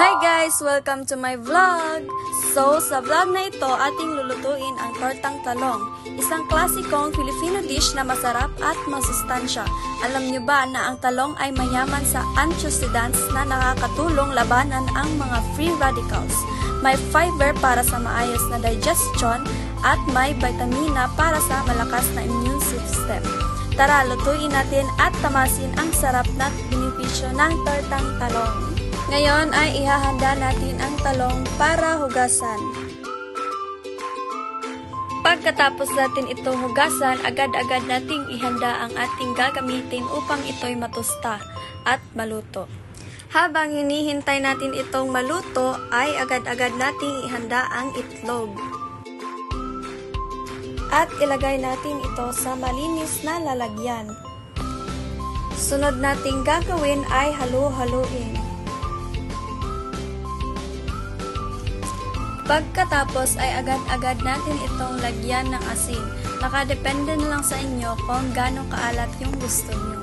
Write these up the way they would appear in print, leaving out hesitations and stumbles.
Hi guys! Welcome to my vlog! So, sa vlog na ito, ating lulutuin ang tortang talong. Isang klasikong Filipino dish na masarap at masustansya. Alam nyo ba na ang talong ay mayaman sa antioxidants na nakakatulong labanan ang mga free radicals. May fiber para sa maayos na digestion at may vitamina para sa malakas na immune system. Tara, lutuin natin at tamasin ang sarap na benepisyo ng tortang talong. Ngayon ay ihahanda natin ang talong para hugasan. Pagkatapos natin itong hugasan, agad-agad nating ihanda ang ating gagamitin upang ito'y matusta at maluto. Habang hinihintay natin itong maluto, ay agad-agad nating ihanda ang itlog. At ilagay natin ito sa malinis na lalagyan. Sunod nating gagawin ay halu-haluin. Pagkatapos ay agad-agad natin itong lagyan ng asin. Nakadepende na lang sa inyo kung gaano kaalat yung gusto nyo.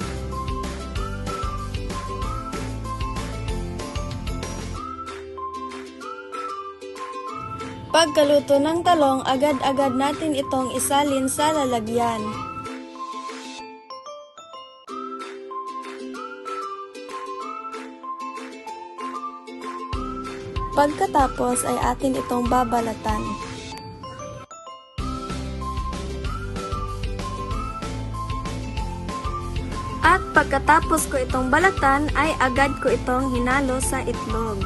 Pagkaluto ng talong, agad-agad natin itong isalin sa lalagyan. Pagkatapos ay atin itong babalatan. At pagkatapos ko itong balatan ay agad ko itong hinalo sa itlog.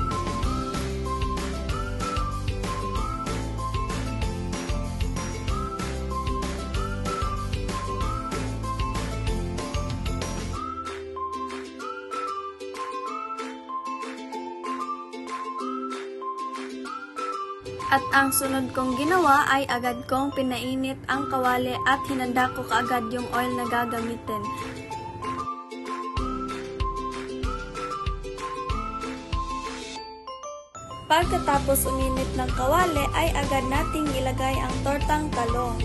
At ang sunod kong ginawa ay agad kong pinainit ang kawali at hinanda ko kaagad yung oil na gagamitin. Pagkatapos uminit ng kawali ay agad nating ilagay ang tortang talong.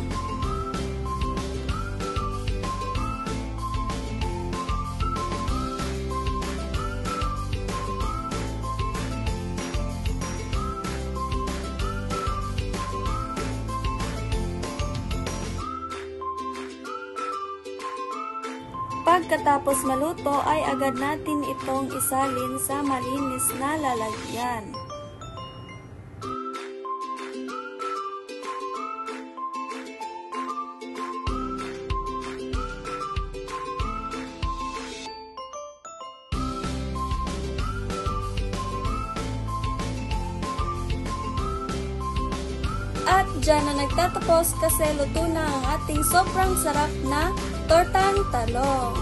Pagkatapos maluto ay agad natin itong isalin sa malinis na lalagyan. At dyan na nagtatapos kasi luto na ang ating sobrang sarap na tortang talong.